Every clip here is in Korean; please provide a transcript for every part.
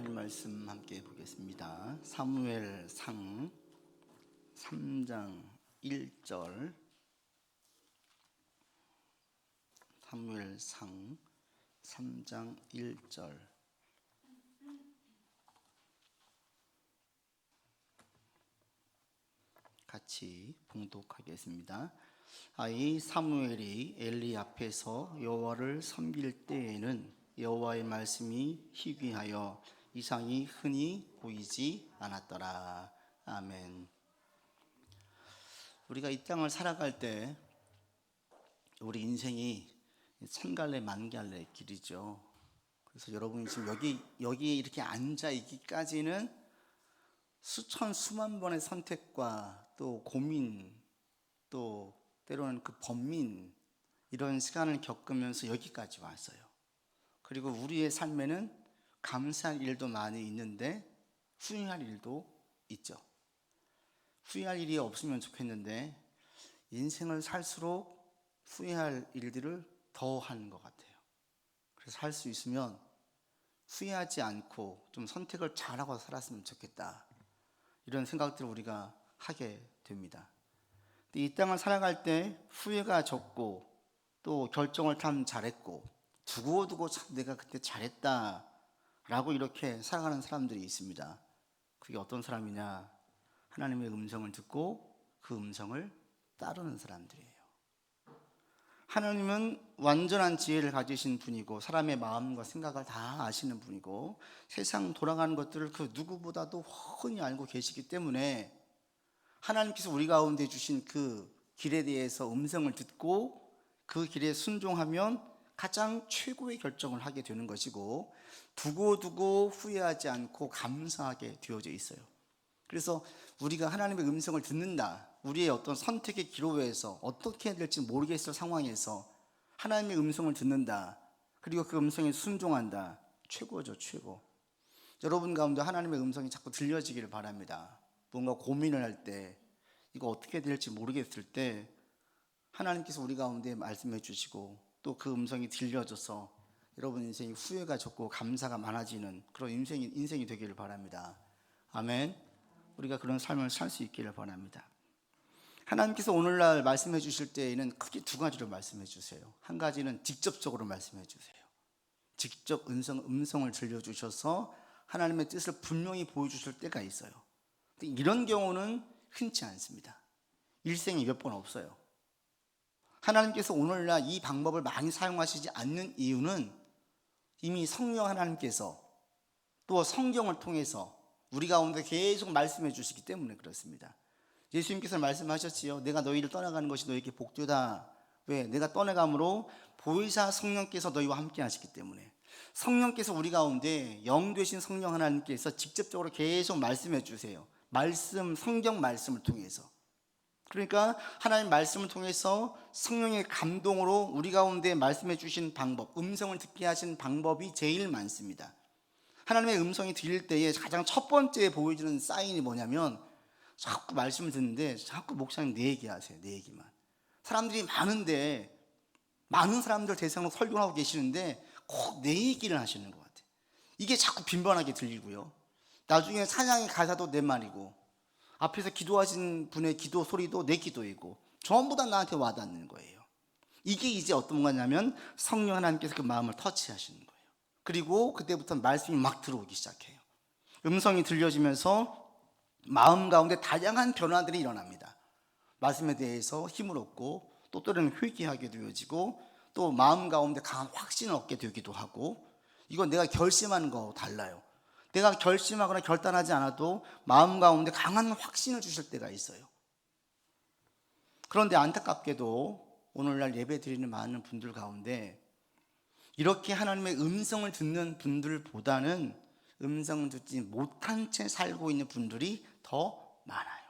하나님 말씀 함께 보겠습니다. 사무엘상 3장 1절. 사무엘상 3장 1절. 같이 봉독하겠습니다. 이 사무엘이 엘리 앞에서 여호와를 섬길 때에는 여호와의 말씀이 희귀하여 이상이 흔히 보이지 않았더라. 아멘. 우리가 이 땅을 살아갈 때 우리 인생이 천갈래 만갈래 길이죠. 그래서 여러분이 지금 여기 이렇게 앉아 있기까지는 수천 수만 번의 선택과 또 고민, 또 때로는 그 번민, 이런 시간을 겪으면서 여기까지 왔어요. 그리고 우리의 삶에는 감사할 일도 많이 있는데 후회할 일도 있죠. 후회할 일이 없으면 좋겠는데 인생을 살수록 후회할 일들을 더 하는 것 같아요. 그래서 할 수 있으면 후회하지 않고 좀 선택을 잘하고 살았으면 좋겠다, 이런 생각들을 우리가 하게 됩니다. 이 땅을 살아갈 때 후회가 적고 또 결정을 참 잘했고 두고두고 참 내가 그때 잘했다 라고 이렇게 살아가는 사람들이 있습니다. 그게 어떤 사람이냐? 하나님의 음성을 듣고 그 음성을 따르는 사람들이에요. 하나님은 완전한 지혜를 가지신 분이고 사람의 마음과 생각을 다 아시는 분이고 세상 돌아가는 것들을 그 누구보다도 훤히 알고 계시기 때문에 하나님께서 우리 가운데 주신 그 길에 대해서 음성을 듣고 그 길에 순종하면 가장 최고의 결정을 하게 되는 것이고 두고두고 후회하지 않고 감사하게 되어져 있어요. 그래서 우리가 하나님의 음성을 듣는다, 우리의 어떤 선택의 기로에서 어떻게 해야 될지 모르겠을 상황에서 하나님의 음성을 듣는다, 그리고 그 음성에 순종한다, 최고죠, 최고. 여러분 가운데 하나님의 음성이 자꾸 들려지기를 바랍니다. 뭔가 고민을 할 때, 이거 어떻게 될지 모르겠을 때 하나님께서 우리 가운데 말씀해 주시고 또 그 음성이 들려져서 여러분 인생이 후회가 적고 감사가 많아지는 그런 인생이 되기를 바랍니다. 아멘. 우리가 그런 삶을 살 수 있기를 바랍니다. 하나님께서 오늘날 말씀해 주실 때에는 크게 두 가지로 말씀해 주세요. 한 가지는 직접적으로 말씀해 주세요. 직접 음성을 들려주셔서 하나님의 뜻을 분명히 보여주실 때가 있어요. 근데 이런 경우는 흔치 않습니다. 일생에 몇 번 없어요. 하나님께서 오늘날 이 방법을 많이 사용하시지 않는 이유는 이미 성령 하나님께서 또 성경을 통해서 우리 가운데 계속 말씀해 주시기 때문에 그렇습니다. 예수님께서 말씀하셨지요. 내가 너희를 떠나가는 것이 너희에게 복되다. 왜? 내가 떠나감으로 보혜사 성령께서 너희와 함께 하시기 때문에. 성령께서 우리 가운데 영 되신 성령 하나님께서 직접적으로 계속 말씀해 주세요. 성경 말씀을 통해서. 그러니까 하나님 말씀을 통해서 성령의 감동으로 우리 가운데 말씀해 주신 방법, 음성을 듣게 하신 방법이 제일 많습니다. 하나님의 음성이 들릴 때에 가장 첫 번째 보여주는 사인이 뭐냐면 자꾸 말씀을 듣는데 자꾸 목사님 내 얘기 하세요. 내 얘기만. 사람들이 많은데 많은 사람들 대상으로 설교를 하고 계시는데 꼭 내 얘기를 하시는 것 같아요. 이게 자꾸 빈번하게 들리고요. 나중에 찬양의 가사도 내 말이고 앞에서 기도하신 분의 기도 소리도 내 기도이고 전부 다 나한테 와닿는 거예요. 이게 이제 어떤 거냐면 성령 하나님께서 그 마음을 터치하시는 거예요. 그리고 그때부터 말씀이 막 들어오기 시작해요. 음성이 들려지면서 마음 가운데 다양한 변화들이 일어납니다. 말씀에 대해서 힘을 얻고 또 때로는 회개하게 되어지고 또 마음 가운데 강한 확신을 얻게 되기도 하고, 이건 내가 결심하는 거하고 달라요. 내가 결심하거나 결단하지 않아도 마음 가운데 강한 확신을 주실 때가 있어요. 그런데 안타깝게도 오늘날 예배 드리는 많은 분들 가운데 이렇게 하나님의 음성을 듣는 분들보다는 음성을 듣지 못한 채 살고 있는 분들이 더 많아요.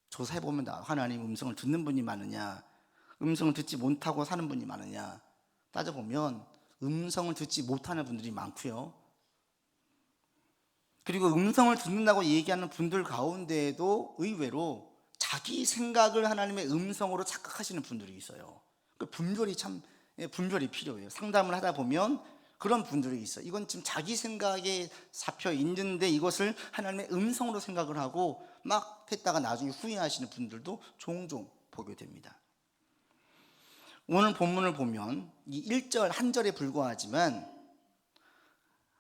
조사해보면 하나님 음성을 듣는 분이 많으냐, 음성을 듣지 못하고 사는 분이 많으냐 따져보면 음성을 듣지 못하는 분들이 많고요. 그리고 음성을 듣는다고 얘기하는 분들 가운데에도 의외로 자기 생각을 하나님의 음성으로 착각하시는 분들이 있어요. 그 분별이 필요해요. 상담을 하다 보면 그런 분들이 있어요. 이건 지금 자기 생각에 잡혀 있는데 이것을 하나님의 음성으로 생각을 하고 막 했다가 나중에 후회하시는 분들도 종종 보게 됩니다. 오늘 본문을 보면 이 1절 한 절에 불과하지만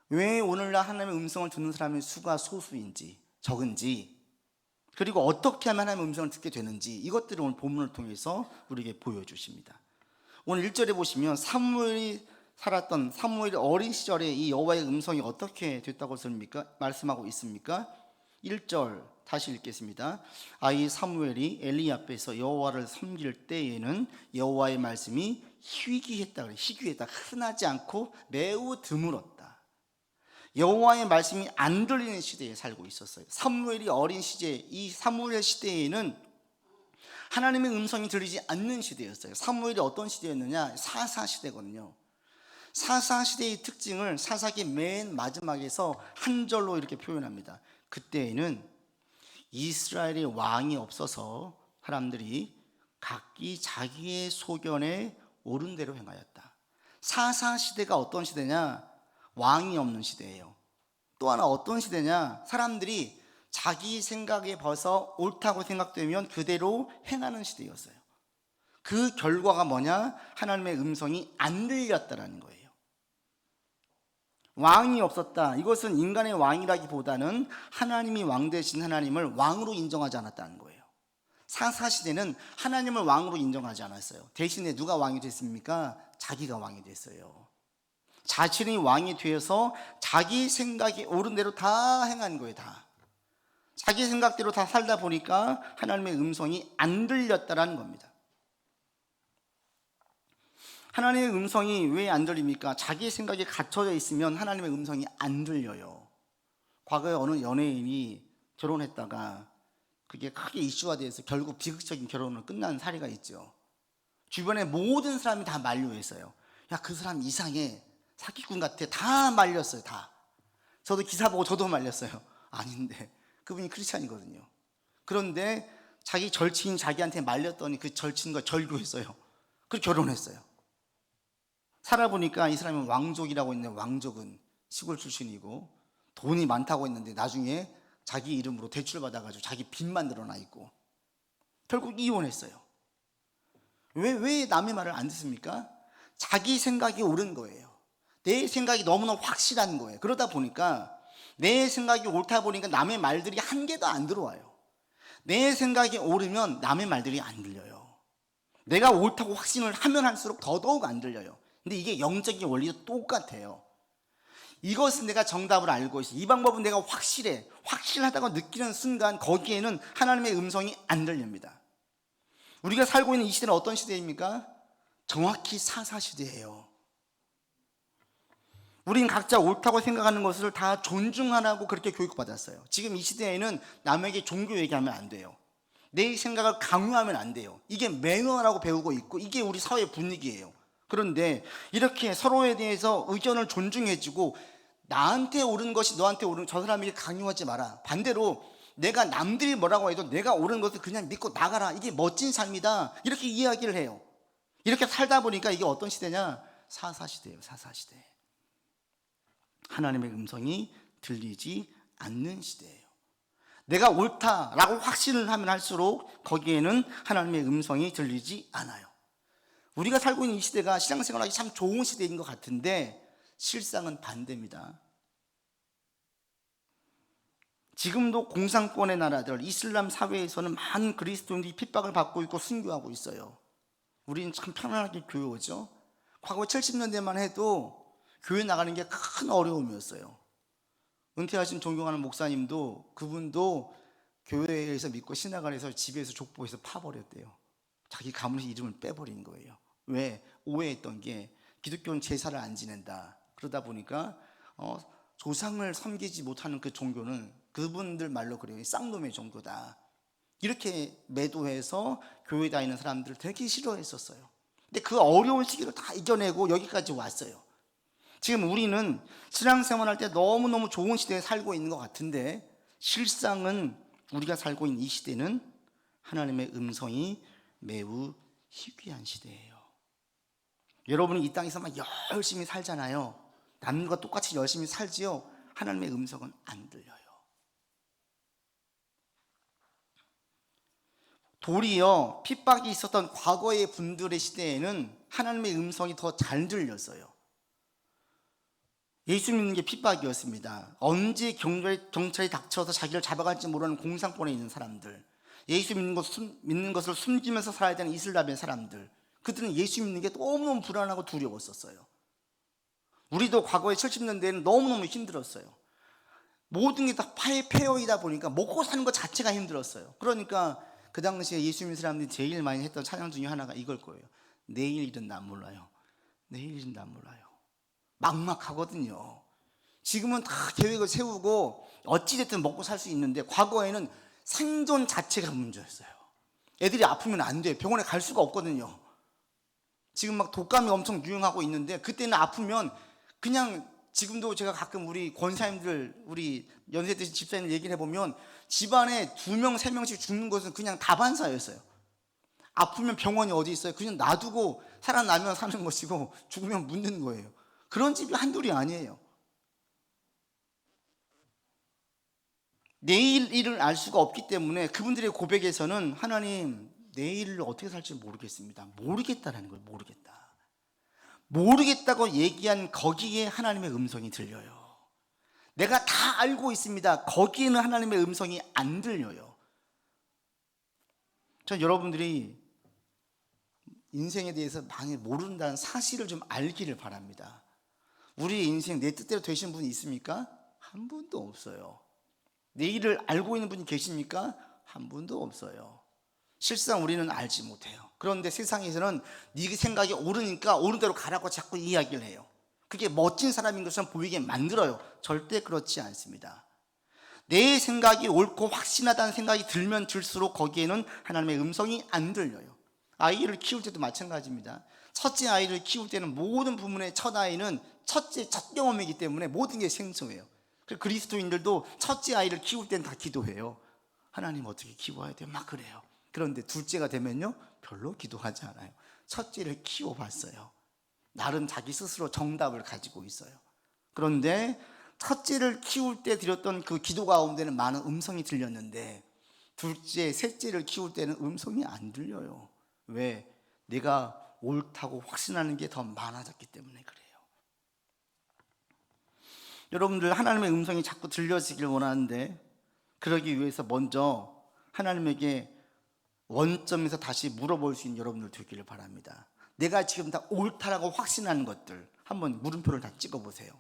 왜 오늘날 하나님의 음성을 듣는 사람의 수가 소수인지 적은지, 그리고 어떻게 하면 하나님의 음성을 듣게 되는지, 이것들을 오늘 본문을 통해서 우리에게 보여주십니다. 오늘 1절에 보시면 사무엘이 어린 시절에 이 여호와의 음성이 어떻게 됐다고 말씀하고 있습니까? 1절 다시 읽겠습니다. 아이 사무엘이 엘리 앞에서 여호와를 섬길 때에는 여호와의 말씀이 희귀했다. 흔하지 않고 매우 드물었다. 여호와의 말씀이 안 들리는 시대에 살고 있었어요. 사무엘이 어린 시대, 이 사무엘 시대에는 하나님의 음성이 들리지 않는 시대였어요. 사무엘이 어떤 시대였느냐? 사사 시대거든요. 사사 시대의 특징을 사사기 맨 마지막에서 한 절로 이렇게 표현합니다. 그때에는 이스라엘의 왕이 없어서 사람들이 각기 자기의 소견에 옳은 대로 행하였다. 사사 시대가 어떤 시대냐? 왕이 없는 시대예요. 또 하나 어떤 시대냐? 사람들이 자기 생각에 벗어 옳다고 생각되면 그대로 행하는 시대였어요. 그 결과가 뭐냐? 하나님의 음성이 안 들렸다라는 거예요. 왕이 없었다. 이것은 인간의 왕이라기보다는 하나님이 왕 되신 하나님을 왕으로 인정하지 않았다는 거예요. 사사시대는 하나님을 왕으로 인정하지 않았어요. 대신에 누가 왕이 됐습니까? 자기가 왕이 됐어요. 자신이 왕이 되어서 자기 생각이 옳은 대로 다 행한 거예요. 다 자기 생각대로 다 살다 보니까 하나님의 음성이 안 들렸다라는 겁니다. 하나님의 음성이 왜 안 들립니까? 자기 생각에 갇혀져 있으면 하나님의 음성이 안 들려요. 과거에 어느 연예인이 결혼했다가 그게 크게 이슈가 돼서 결국 비극적인 결혼으로 끝난 사례가 있죠. 주변에 모든 사람이 다 만류했어요. 야, 그 사람 이상해, 사기꾼 같아, 다 말렸어요. 다. 저도 기사 보고 저도 말렸어요. 아닌데 그분이 크리스찬이거든요. 그런데 자기 절친인 자기한테 말렸더니 그 절친과 절교했어요. 그리고 결혼했어요. 살아보니까 이 사람은 왕족이라고 있는데 왕족은 시골 출신이고 돈이 많다고 했는데 나중에 자기 이름으로 대출받아가지고 자기 빚만 늘어나 있고 결국 이혼했어요. 왜 남의 말을 안 듣습니까? 자기 생각이 옳은 거예요. 내 생각이 너무나 확실한 거예요. 그러다 보니까 내 생각이 옳다 보니까 남의 말들이 한 개도 안 들어와요. 내 생각이 옳으면 남의 말들이 안 들려요. 내가 옳다고 확신을 하면 할수록 더더욱 안 들려요. 근데 이게 영적인 원리도 똑같아요. 이것은 내가 정답을 알고 있어, 이 방법은 내가 확실하다고 느끼는 순간 거기에는 하나님의 음성이 안 들립니다. 우리가 살고 있는 이 시대는 어떤 시대입니까? 정확히 사사시대예요. 우린 각자 옳다고 생각하는 것을 다 존중하라고 그렇게 교육받았어요. 지금 이 시대에는 남에게 종교 얘기하면 안 돼요. 내 생각을 강요하면 안 돼요. 이게 매너라고 배우고 있고 이게 우리 사회 분위기예요. 그런데 이렇게 서로에 대해서 의견을 존중해주고 나한테 옳은 것이 너한테 옳은, 저 사람에게 강요하지 마라. 반대로 내가 남들이 뭐라고 해도 내가 옳은 것을 그냥 믿고 나가라. 이게 멋진 삶이다. 이렇게 이야기를 해요. 이렇게 살다 보니까 이게 어떤 시대냐? 사사시대예요. 사사시대. 하나님의 음성이 들리지 않는 시대예요. 내가 옳다라고 확신을 하면 할수록 거기에는 하나님의 음성이 들리지 않아요. 우리가 살고 있는 이 시대가 신앙생활하기 참 좋은 시대인 것 같은데 실상은 반대입니다. 지금도 공산권의 나라들, 이슬람 사회에서는 많은 그리스도인들이 핍박을 받고 있고 순교하고 있어요. 우리는 참 편안하게 교회 오죠. 과거 70년대만 해도 교회 나가는 게 큰 어려움이었어요. 은퇴하신 존경하는 목사님도, 그분도 교회에서 믿고 신학을 해서 집에서 족보에서 파버렸대요. 자기 가문의 이름을 빼버린 거예요. 왜? 오해했던 게 기독교는 제사를 안 지낸다. 그러다 보니까 조상을 섬기지 못하는 그 종교는 그분들 말로 그래요, 쌍놈의 종교다. 이렇게 매도해서 교회 다니는 사람들을 되게 싫어했었어요. 근데 그 어려운 시기를 다 이겨내고 여기까지 왔어요. 지금 우리는 신앙생활할 때 너무너무 좋은 시대에 살고 있는 것 같은데 실상은 우리가 살고 있는 이 시대는 하나님의 음성이 매우 희귀한 시대예요. 여러분이 이 땅에서 막 열심히 살잖아요. 남과 똑같이 열심히 살지요. 하나님의 음성은 안 들려요. 도리어 핍박이 있었던 과거의 분들의 시대에는 하나님의 음성이 더 잘 들렸어요. 예수 믿는 게 핍박이었습니다. 언제 경찰이 닥쳐서 자기를 잡아갈지 모르는 공산권에 있는 사람들, 예수 믿는 것을 숨기면서 살아야 되는 이슬람의 사람들, 그들은 예수 믿는 게 너무너무 불안하고 두려웠었어요. 우리도 과거에 70년대에는 너무너무 힘들었어요. 모든 게 다 폐허이다 보니까 먹고 사는 것 자체가 힘들었어요. 그러니까 그 당시에 예수 믿는 사람들이 제일 많이 했던 찬양 중에 하나가 이걸 거예요. 내일 일은 난 몰라요. 내일 일은 난 몰라요. 막막하거든요. 지금은 다 계획을 세우고 어찌됐든 먹고 살 수 있는데, 과거에는 생존 자체가 문제였어요. 애들이 아프면 안 돼요. 병원에 갈 수가 없거든요. 지금 막 독감이 엄청 유행하고 있는데, 그때는 아프면 그냥, 지금도 제가 가끔 우리 권사님들, 우리 연세 드신 집사님 얘기를 해보면 집안에 2명, 3명씩 죽는 것은 그냥 다반사였어요. 아프면 병원이 어디 있어요? 그냥 놔두고 살아나면 사는 것이고 죽으면 묻는 거예요. 그런 집이 한둘이 아니에요. 내일 일을 알 수가 없기 때문에 그분들의 고백에서는 하나님, 내일을 어떻게 살지 모르겠습니다. 모르겠다라는 걸, 모르겠다고 얘기한 거기에 하나님의 음성이 들려요. 내가 다 알고 있습니다. 거기에는 하나님의 음성이 안 들려요. 전 여러분들이 인생에 대해서 많이 모른다는 사실을 좀 알기를 바랍니다. 우리 인생 내 뜻대로 되신 분이 있습니까? 한 분도 없어요. 내일을 알고 있는 분이 계십니까? 한 분도 없어요. 실상 우리는 알지 못해요. 그런데 세상에서는 네 생각이 옳으니까 옳은 대로 가라고 자꾸 이야기를 해요. 그게 멋진 사람인 것처럼 보이게 만들어요. 절대 그렇지 않습니다. 내 생각이 옳고 확신하다는 생각이 들면 들수록 거기에는 하나님의 음성이 안 들려요. 아이를 키울 때도 마찬가지입니다. 첫째 아이를 키울 때는 모든 부분의 첫 아이는 첫 경험이기 때문에 모든 게 생소해요. 그리스도인들도 첫째 아이를 키울 때는 다 기도해요. 하나님 어떻게 키워야 돼요? 막 그래요. 그런데 둘째가 되면요, 별로 기도하지 않아요. 첫째를 키워봤어요. 나름 자기 스스로 정답을 가지고 있어요. 그런데 첫째를 키울 때 드렸던 그 기도 가운데는 많은 음성이 들렸는데, 둘째, 셋째를 키울 때는 음성이 안 들려요. 왜? 내가 옳다고 확신하는 게 더 많아졌기 때문에 그래요. 여러분들, 하나님의 음성이 자꾸 들려지길 원하는데, 그러기 위해서 먼저 하나님에게 원점에서 다시 물어볼 수 있는 여러분들 되기를 바랍니다. 내가 지금 다 옳다라고 확신하는 것들 한번 물음표를 다 찍어보세요.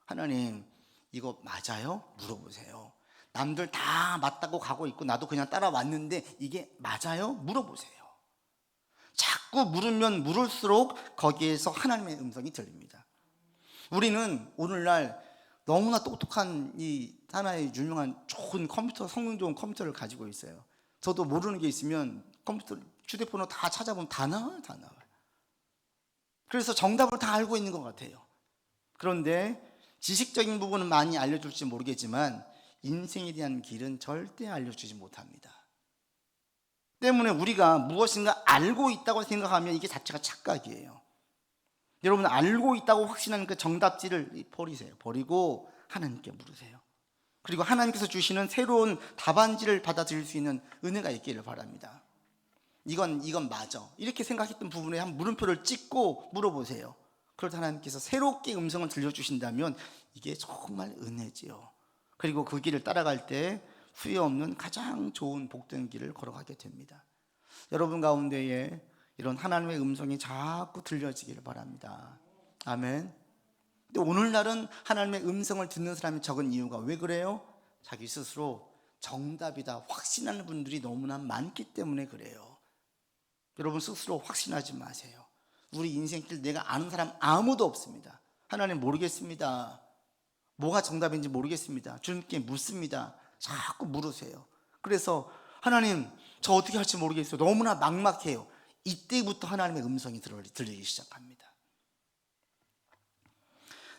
하나님, 이거 맞아요? 물어보세요. 남들 다 맞다고 가고 있고 나도 그냥 따라왔는데 이게 맞아요? 물어보세요. 자꾸 물으면 물을수록 거기에서 하나님의 음성이 들립니다. 우리는 오늘날 너무나 똑똑한 이 하나의 유명한 좋은 컴퓨터, 성능 좋은 컴퓨터를 가지고 있어요. 저도 모르는 게 있으면 컴퓨터, 휴대폰으로 다 찾아보면 다 나와요. 그래서 정답을 다 알고 있는 것 같아요. 그런데 지식적인 부분은 많이 알려줄지 모르겠지만 인생에 대한 길은 절대 알려주지 못합니다. 때문에 우리가 무엇인가 알고 있다고 생각하면 이게 자체가 착각이에요. 여러분, 알고 있다고 확신하는 그 정답지를 버리세요. 버리고 하나님께 물으세요. 그리고 하나님께서 주시는 새로운 답안지를 받아들일 수 있는 은혜가 있기를 바랍니다. 이건 맞아, 이렇게 생각했던 부분에 한 물음표를 찍고 물어보세요. 그럴 때 하나님께서 새롭게 음성을 들려주신다면 이게 정말 은혜지요. 그리고 그 길을 따라갈 때 후회 없는 가장 좋은 복된 길을 걸어가게 됩니다. 여러분 가운데에 이런 하나님의 음성이 자꾸 들려지기를 바랍니다. 아멘. 근데 오늘날은 하나님의 음성을 듣는 사람이 적은 이유가 왜 그래요? 자기 스스로 정답이다 확신하는 분들이 너무나 많기 때문에 그래요. 여러분 스스로 확신하지 마세요. 우리 인생길 내가 아는 사람 아무도 없습니다. 하나님 모르겠습니다. 뭐가 정답인지 모르겠습니다. 주님께 묻습니다. 자꾸 물으세요. 그래서 하나님, 저 어떻게 할지 모르겠어요. 너무나 막막해요. 이때부터 하나님의 음성이 들리기 시작합니다.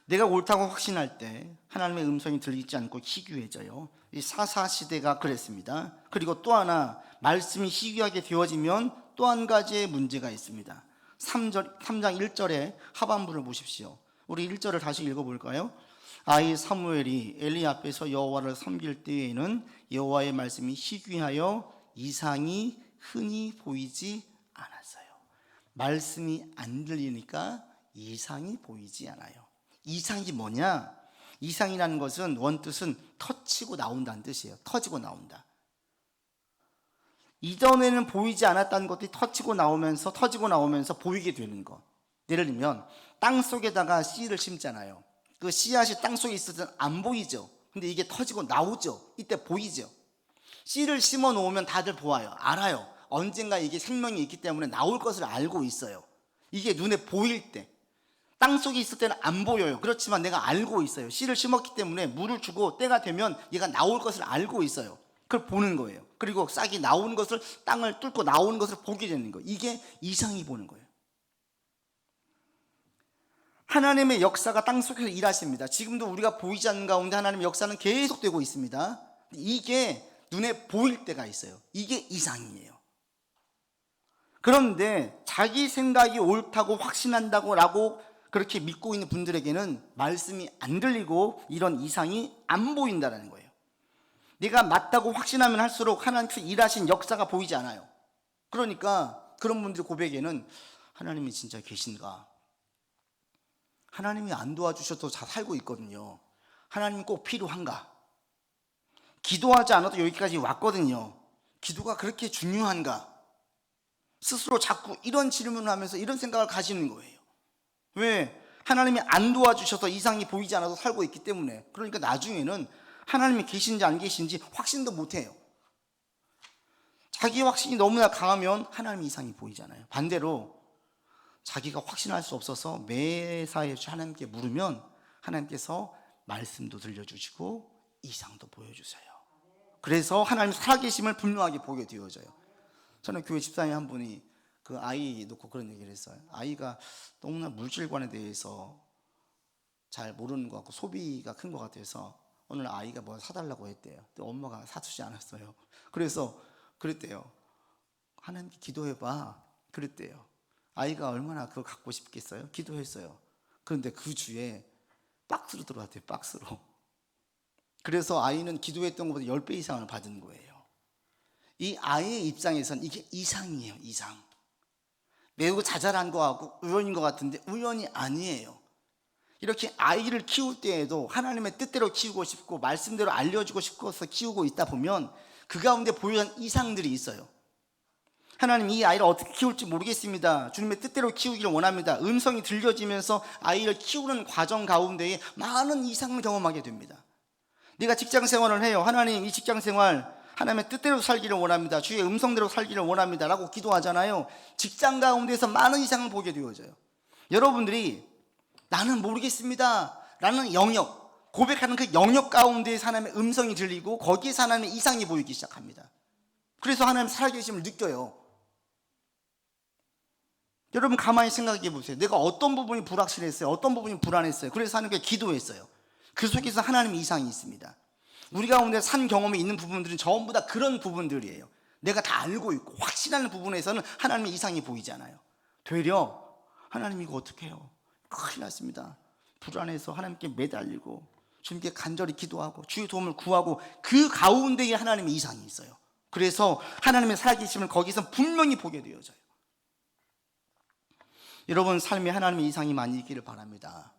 내가 옳다고 확신할 때 하나님의 음성이 들리지 않고 희귀해져요. 이 사사시대가 그랬습니다. 그리고 또 하나, 말씀이 희귀하게 되어지면 또 한 가지의 문제가 있습니다. 3장 1절의 하반부를 보십시오. 우리 1절을 다시 읽어볼까요? 아이 사무엘이 엘리 앞에서 여호와를 섬길 때에는 여호와의 말씀이 희귀하여 이상이 흔히 보이지 않았어요. 말씀이 안 들리니까 이상이 보이지 않아요. 이상이 뭐냐? 이상이라는 것은 원뜻은 터치고 나온다는 뜻이에요. 터지고 나온다. 이전에는 보이지 않았다는 것들이 터지고 나오면서 보이게 되는 것. 예를 들면 땅 속에다가 씨를 심잖아요. 그 씨앗이 땅 속에 있을 때는 안 보이죠. 근데 이게 터지고 나오죠. 이때 보이죠. 씨를 심어 놓으면 다들 보아요. 알아요. 언젠가 이게 생명이 있기 때문에 나올 것을 알고 있어요. 이게 눈에 보일 때, 땅 속에 있을 때는 안 보여요. 그렇지만 내가 알고 있어요. 씨를 심었기 때문에 물을 주고 때가 되면 얘가 나올 것을 알고 있어요. 그걸 보는 거예요. 그리고 싹이 나오는 것을, 땅을 뚫고 나오는 것을 보게 되는 거예요. 이게 이상이 보는 거예요. 하나님의 역사가 땅 속에서 일하십니다. 지금도 우리가 보이지 않는 가운데 하나님의 역사는 계속되고 있습니다. 이게 눈에 보일 때가 있어요. 이게 이상이에요. 그런데 자기 생각이 옳다고 확신한다고 라고 그렇게 믿고 있는 분들에게는 말씀이 안 들리고 이런 이상이 안 보인다는 거예요. 내가 맞다고 확신하면 할수록 하나님께서 일하신 역사가 보이지 않아요. 그러니까 그런 분들의 고백에는 하나님이 진짜 계신가? 하나님이 안 도와주셔도 잘 살고 있거든요. 하나님이 꼭 필요한가? 기도하지 않아도 여기까지 왔거든요. 기도가 그렇게 중요한가? 스스로 자꾸 이런 질문을 하면서 이런 생각을 가지는 거예요. 왜? 하나님이 안 도와주셔서 이상이 보이지 않아도 살고 있기 때문에. 그러니까 나중에는 하나님이 계신지 안 계신지 확신도 못해요. 자기 확신이 너무나 강하면 하나님 이상이 보이잖아요. 반대로 자기가 확신할 수 없어서 매사에 하나님께 물으면 하나님께서 말씀도 들려주시고 이상도 보여주세요. 그래서 하나님 살아계심을 분명하게 보게 되어져요. 저는 교회 집사님 한 분이 그 아이 놓고 그런 얘기를 했어요. 아이가 너무나 물질관에 대해서 잘 모르는 것 같고 소비가 큰 것 같아서 오늘 아이가 뭘 사달라고 했대요. 근데 엄마가 사주지 않았어요. 그래서 그랬대요. 하나님께 기도해봐. 그랬대요. 아이가 얼마나 그거 갖고 싶겠어요? 기도했어요. 그런데 그 주에 박스로 들어왔대요. 박스로. 그래서 아이는 기도했던 것보다 10배 이상을 받은 거예요. 이 아이의 입장에서는 이게 이상이에요. 이상. 매우 자잘한 거하고 우연인 것 같은데 우연이 아니에요. 이렇게 아이를 키울 때에도 하나님의 뜻대로 키우고 싶고 말씀대로 알려주고 싶어서 키우고 있다 보면 그 가운데 보이는 이상들이 있어요. 하나님 이 아이를 어떻게 키울지 모르겠습니다. 주님의 뜻대로 키우기를 원합니다. 음성이 들려지면서 아이를 키우는 과정 가운데에 많은 이상을 경험하게 됩니다. 네가 직장 생활을 해요. 하나님 이 직장 생활 하나님의 뜻대로 살기를 원합니다. 주의 음성대로 살기를 원합니다 라고 기도하잖아요. 직장 가운데서 많은 이상을 보게 되어져요. 여러분들이 나는 모르겠습니다 라는 영역, 고백하는 그 영역 가운데에서 하나님의 음성이 들리고 거기에서 하나님의 이상이 보이기 시작합니다. 그래서 하나님 살아계심을 느껴요. 여러분 가만히 생각해 보세요. 내가 어떤 부분이 불확실했어요? 어떤 부분이 불안했어요? 그래서 하나님께 기도했어요. 그 속에서 하나님의 이상이 있습니다. 우리 가운데 산 경험이 있는 부분들은 전부 다 그런 부분들이에요. 내가 다 알고 있고 확신하는 부분에서는 하나님의 이상이 보이지 않아요. 되려 하나님 이거 어떻게 해요? 큰일 났습니다. 불안해서 하나님께 매달리고 주님께 간절히 기도하고 주의 도움을 구하고 그 가운데에 하나님의 이상이 있어요. 그래서 하나님의 살아계심을 거기서 분명히 보게 되어져요. 여러분 삶에 하나님의 이상이 많이 있기를 바랍니다.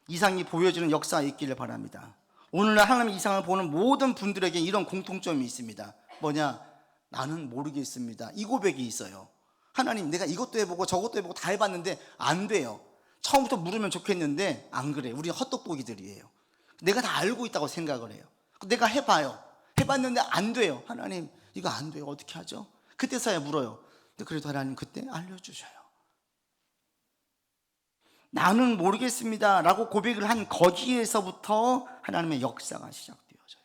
이상이 보여지는 역사가 있기를 바랍니다. 오늘날 하나님의 이상을 보는 모든 분들에게 이런 공통점이 있습니다. 뭐냐? 나는 모르겠습니다. 이 고백이 있어요. 하나님 내가 이것도 해보고 저것도 해보고 다 해봤는데 안 돼요. 처음부터 물으면 좋겠는데 안 그래. 우리 헛똑보기들이에요. 내가 다 알고 있다고 생각을 해요. 내가 해봐요. 해봤는데 안 돼요. 하나님 이거 안 돼요. 어떻게 하죠? 그때서야 물어요. 근데 그래도 하나님 그때 알려주셔요. 나는 모르겠습니다 라고 고백을 한 거기에서부터 하나님의 역사가 시작되어져요.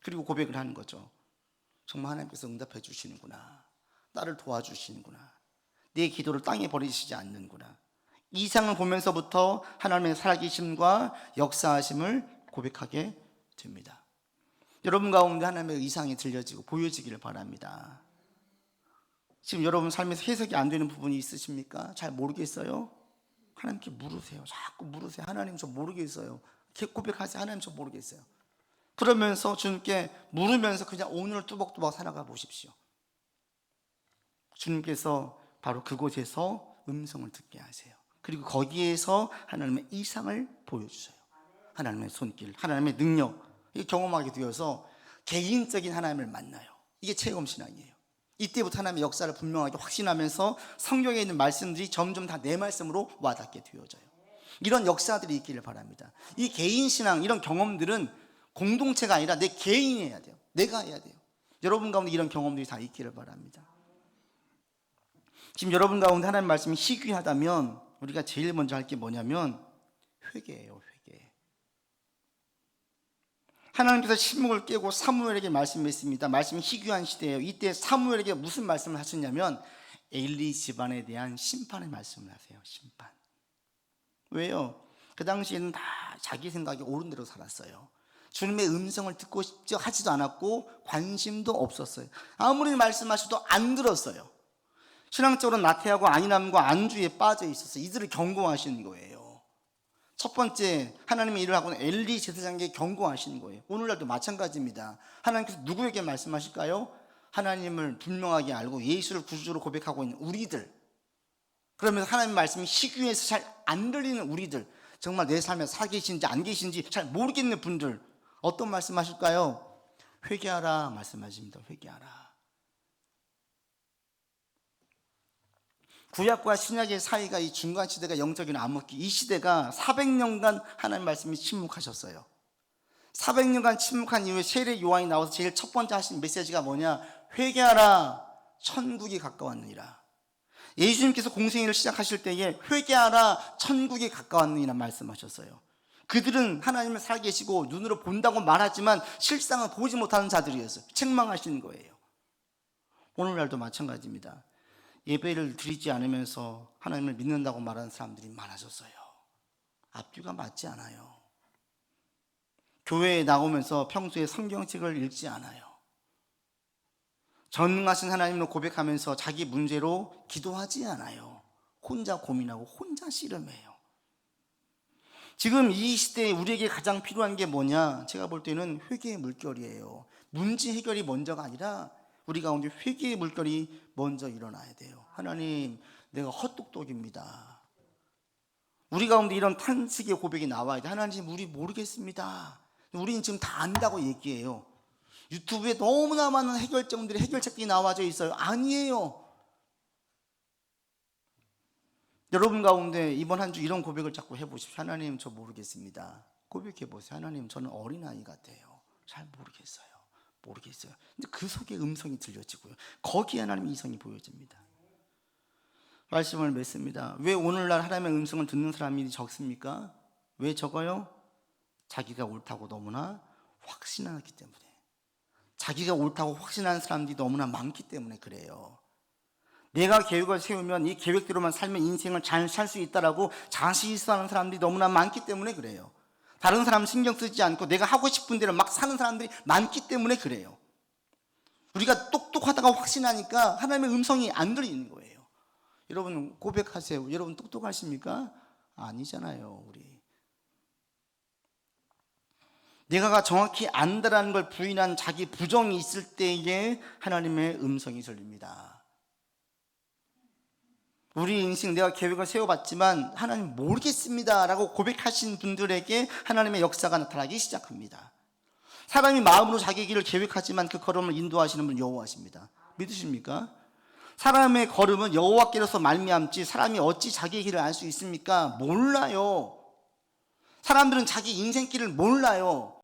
그리고 고백을 하는 거죠. 정말 하나님께서 응답해 주시는구나. 나를 도와주시는구나. 내 기도를 땅에 버리시지 않는구나. 이상을 보면서부터 하나님의 살아계심과 역사하심을 고백하게 됩니다. 여러분 가운데 하나님의 이상이 들려지고 보여지기를 바랍니다. 지금 여러분 삶에서 해석이 안 되는 부분이 있으십니까? 잘 모르겠어요? 하나님께 물으세요. 자꾸 물으세요. 하나님 저 모르겠어요. 이렇게 고백하세요. 하나님 저 모르겠어요. 그러면서 주님께 물으면서 그냥 오늘을 뚜벅뚜벅 살아가 보십시오. 주님께서 바로 그곳에서 음성을 듣게 하세요. 그리고 거기에서 하나님의 이상을 보여주세요. 하나님의 손길, 하나님의 능력, 이게 경험하게 되어서 개인적인 하나님을 만나요. 이게 체험신앙이에요. 이때부터 하나님의 역사를 분명하게 확신하면서 성경에 있는 말씀들이 점점 다 내 말씀으로 와닿게 되어져요. 이런 역사들이 있기를 바랍니다. 이 개인신앙, 이런 경험들은 공동체가 아니라 내 개인이 해야 돼요. 내가 해야 돼요. 여러분 가운데 이런 경험들이 다 있기를 바랍니다. 지금 여러분 가운데 하나님 말씀이 희귀하다면 우리가 제일 먼저 할 게 뭐냐면 회개예요. 회개. 하나님께서 침묵을 깨고 사무엘에게 말씀했습니다. 말씀이 희귀한 시대예요. 이때 사무엘에게 무슨 말씀을 하셨냐면 엘리 집안에 대한 심판의 말씀을 하세요. 심판. 왜요? 그 당시에는 다 자기 생각이 옳은 대로 살았어요. 주님의 음성을 듣고 싶지 하지도 않았고 관심도 없었어요. 아무리 말씀하셔도 안 들었어요. 신앙적으로 나태하고 안일함과 안주에 빠져 있었어요. 이들을 경고하시는 거예요. 첫 번째 하나님의 일을 하고는 엘리 제사장에게 경고하시는 거예요. 오늘날도 마찬가지입니다. 하나님께서 누구에게 말씀하실까요? 하나님을 분명하게 알고 예수를 구주로 고백하고 있는 우리들, 그러면서 하나님의 말씀이 희귀해서 잘 안 들리는 우리들, 정말 내 삶에 살계신지 안 계신지 잘 모르겠는 분들, 어떤 말씀하실까요? 회개하라 말씀하십니다. 회개하라. 구약과 신약의 사이가 이 중간 시대가 영적인 암흑기, 이 시대가 400년간 하나님 말씀이 침묵하셨어요. 400년간 침묵한 이후에 세례 요한이 나와서 제일 첫 번째 하신 메시지가 뭐냐? 회개하라, 천국이 가까웠느니라. 예수님께서 공생애를 시작하실 때에 회개하라, 천국이 가까웠느니라 말씀하셨어요. 그들은 하나님을 살계시고 눈으로 본다고 말하지만 실상은 보지 못하는 자들이었어요. 책망하시는 거예요. 오늘날도 마찬가지입니다. 예배를 드리지 않으면서 하나님을 믿는다고 말하는 사람들이 많아졌어요. 앞뒤가 맞지 않아요. 교회에 나오면서 평소에 성경책을 읽지 않아요. 전능하신 하나님을 고백하면서 자기 문제로 기도하지 않아요. 혼자 고민하고 혼자 씨름해요. 지금 이 시대에 우리에게 가장 필요한 게 뭐냐? 제가 볼 때는 회개의 물결이에요. 문제 해결이 먼저가 아니라 우리 가운데 회개의 물결이 먼저 일어나야 돼요. 하나님, 내가 헛똑똑입니다. 우리 가운데 이런 탄식의 고백이 나와야 돼. 하나님, 우리 모르겠습니다. 우리는 지금 다 안다고 얘기해요. 유튜브에 너무나 많은 해결책들이 나와져 있어요. 아니에요. 여러분 가운데 이번 한 주 이런 고백을 자꾸 해보십시오. 하나님, 저 모르겠습니다. 고백해보세요. 하나님, 저는 어린아이 같아요. 잘 모르겠어요. 근데 그 속에 음성이 들려지고요. 거기에 하나님의 이성이 보여집니다. 말씀을 맺습니다. 왜 오늘날 하나님의 음성을 듣는 사람이 적습니까? 왜 적어요? 자기가 옳다고 너무나 확신하기 때문에. 자기가 옳다고 확신하는 사람들이 너무나 많기 때문에 그래요. 내가 계획을 세우면 이 계획대로만 살면 인생을 잘 살 수 있다라고 자시있어하는 사람들이 너무나 많기 때문에 그래요. 다른 사람 신경 쓰지 않고 내가 하고 싶은 대로 막 사는 사람들이 많기 때문에 그래요. 우리가 똑똑하다고 확신하니까 하나님의 음성이 안 들리는 거예요. 여러분 고백하세요. 여러분 똑똑하십니까? 아니잖아요. 우리 내가 정확히 안다라는 걸 부인한 자기 부정이 있을 때에 하나님의 음성이 들립니다. 우리 인생 내가 계획을 세워봤지만 하나님 모르겠습니다 라고 고백하신 분들에게 하나님의 역사가 나타나기 시작합니다. 사람이 마음으로 자기 길을 계획하지만 그 걸음을 인도하시는 분 여호와십니다. 믿으십니까? 사람의 걸음은 여호와께로서 말미암지 사람이 어찌 자기의 길을 알 수 있습니까? 몰라요. 사람들은 자기 인생길을 몰라요.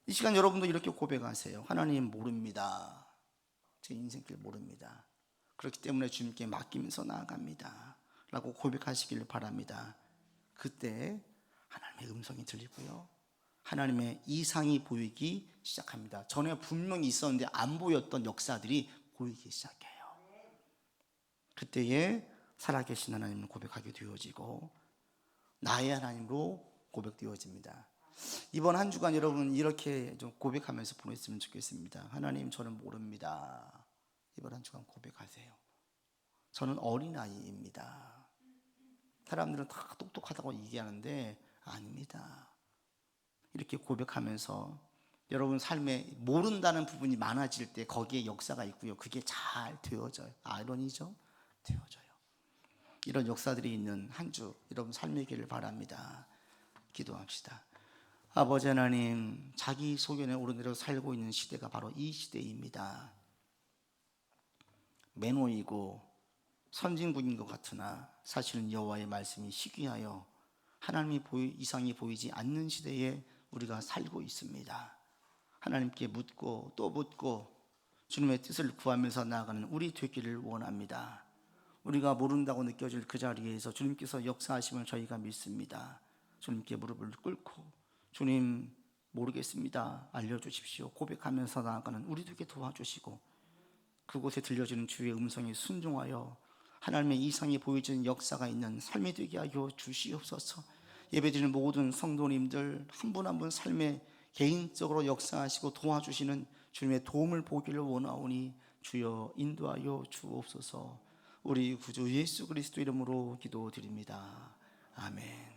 이 시간 여러분도 이렇게 고백하세요. 하나님 모릅니다. 제 인생길 모릅니다. 그렇기 때문에 주님께 맡기면서 나아갑니다 라고 고백하시길 바랍니다. 그때 하나님의 음성이 들리고요, 하나님의 이상이 보이기 시작합니다. 전에 분명히 있었는데 안 보였던 역사들이 보이기 시작해요. 그때에 살아계신 하나님을 고백하게 되어지고 나의 하나님으로 고백되어집니다. 이번 한 주간 여러분 이렇게 좀 고백하면서 보냈으면 좋겠습니다. 하나님, 저는 모릅니다. 이번 한 주간 고백하세요. 저는 어린아이입니다. 사람들은 다 똑똑하다고 얘기하는데 아닙니다. 이렇게 고백하면서 여러분 삶에 모른다는 부분이 많아질 때 거기에 역사가 있고요. 그게 잘 되어져요. 아이러니죠? 되어져요. 이런 역사들이 있는 한 주 여러분 삶이기를 바랍니다. 기도합시다. 아버지 하나님, 자기 소견에 오르내려 살고 있는 시대가 바로 이 시대입니다. 매노이고 선진국인 것 같으나 사실은 여호와의 말씀이 희귀하여 하나님이 이상이 보이지 않는 시대에 우리가 살고 있습니다. 하나님께 묻고 또 묻고 주님의 뜻을 구하면서 나아가는 우리 되기를 원합니다. 우리가 모른다고 느껴질 그 자리에서 주님께서 역사하심을 저희가 믿습니다. 주님께 무릎을 꿇고 주님 모르겠습니다, 알려주십시오 고백하면서 나아가는 우리 되게 도와주시고, 그곳에 들려주는 주의 음성에 순종하여 하나님의 이상이 보여지는 역사가 있는 삶이 되게 하여 주시옵소서. 예배드리는 모든 성도님들 한 분 한 분 삶에 개인적으로 역사하시고 도와주시는 주님의 도움을 보기를 원하오니 주여 인도하여 주옵소서. 우리 구주 예수 그리스도 이름으로 기도드립니다. 아멘.